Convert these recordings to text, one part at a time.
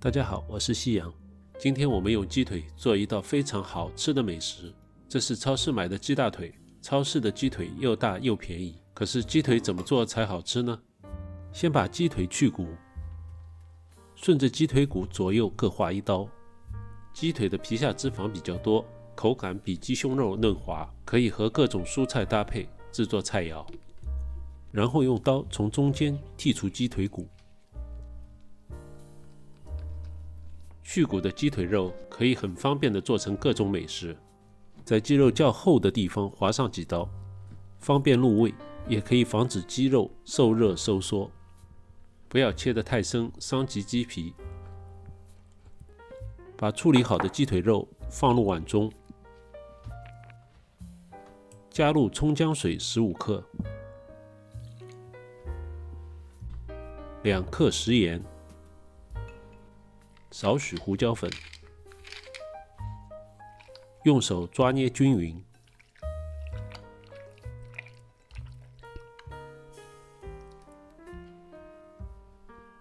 大家好，我是夕阳。今天我们用鸡腿做一道非常好吃的美食。这是超市买的鸡大腿，超市的鸡腿又大又便宜。可是鸡腿怎么做才好吃呢？先把鸡腿去骨，顺着鸡腿骨左右各划一刀。鸡腿的皮下脂肪比较多，口感比鸡胸肉嫩滑，可以和各种蔬菜搭配制作菜肴。然后用刀从中间剔除鸡腿骨。去骨的鸡腿肉可以很方便地做成各种美食，在鸡肉较厚的地方划上几刀，方便入味，也可以防止鸡肉受热收缩。不要切得太深，伤及鸡皮。把处理好的鸡腿肉放入碗中，加入葱姜水15克，2克食盐，少许胡椒粉，用手抓捏均匀。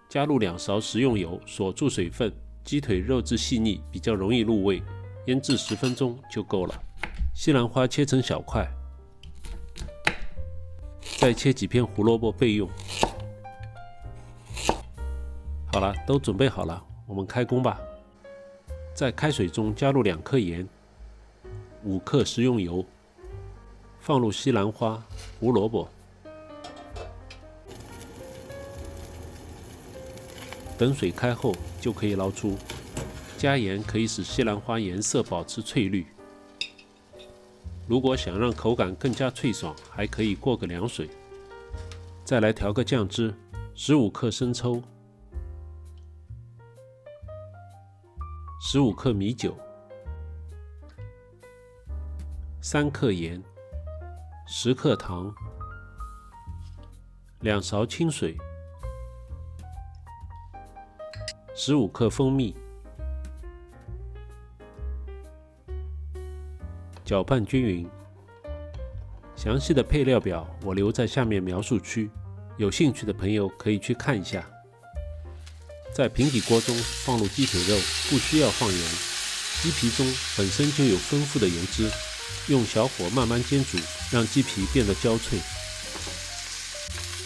加入2勺食用油，锁住水分。鸡腿肉质细腻，比较容易入味，腌制10分钟就够了。西兰花切成小块，再切几片胡萝卜备用。好了，都准备好了，我们开工吧。在开水中加入2克盐，5克食用油，放入西兰花、胡萝卜，等水开后就可以捞出。加盐可以使西兰花颜色保持翠绿。如果想让口感更加脆爽，还可以过个凉水。再来调个酱汁，15克生抽，15克米酒，3克盐，10克糖，2勺清水，15克蜂蜜，搅拌均匀。详细的配料表我留在下面描述区，有兴趣的朋友可以去看一下。在平底锅中放入鸡腿肉，不需要放油，鸡皮中本身就有丰富的油脂，用小火慢慢煎煮，让鸡皮变得焦脆。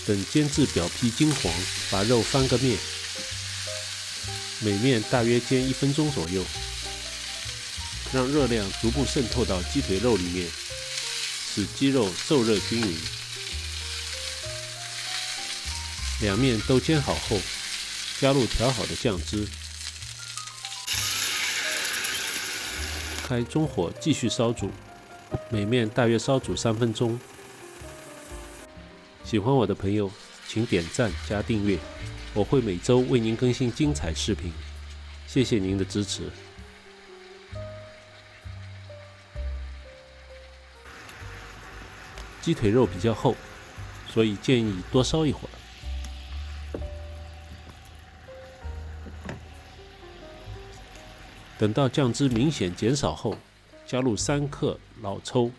等煎至表皮金黄，把肉翻个面，每面大约煎1分钟左右，让热量逐步渗透到鸡腿肉里面，使鸡肉受热均匀。2面都煎好后，加入调好的酱汁，开中火继续烧煮，每面大约烧煮3分钟。喜欢我的朋友请点赞加订阅，我会每周为您更新精彩视频，谢谢您的支持。鸡腿肉比较厚，所以建议多烧一会儿。等到酱汁明显减少后，加入3克老抽，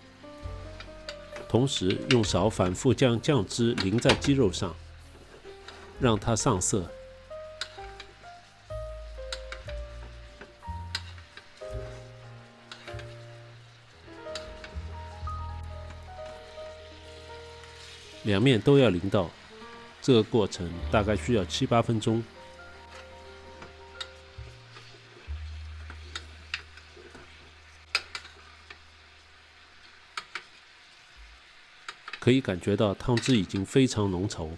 同时用勺反复将酱汁淋在鸡肉上，让它上色。2面都要淋到，这个过程大概需要7、8分钟。可以感觉到汤汁已经非常浓稠，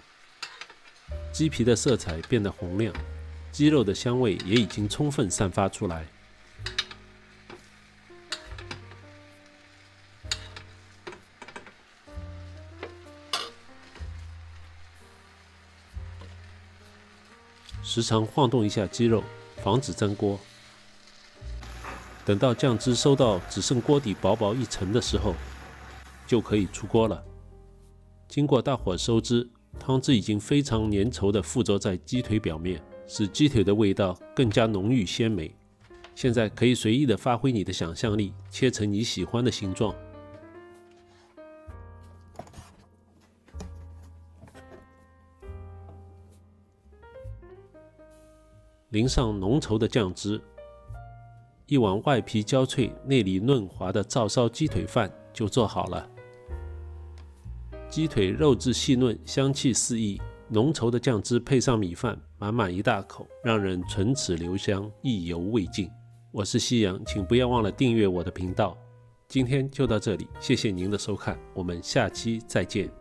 鸡皮的色彩变得红亮，鸡肉的香味也已经充分散发出来。时常晃动一下鸡肉，防止粘锅。等到酱汁收到只剩锅底薄薄一层的时候，就可以出锅了。经过大火收汁，汤汁已经非常粘稠地附着在鸡腿表面，使鸡腿的味道更加浓郁鲜美。现在可以随意地发挥你的想象力，切成你喜欢的形状。淋上浓稠的酱汁，一碗外皮焦脆、内里嫩滑的照烧鸡腿饭就做好了。鸡腿肉质细嫩，香气四溢，浓稠的酱汁配上米饭，满满一大口，让人唇齿留香，意犹未尽。我是夕阳，请不要忘了订阅我的频道。今天就到这里，谢谢您的收看，我们下期再见。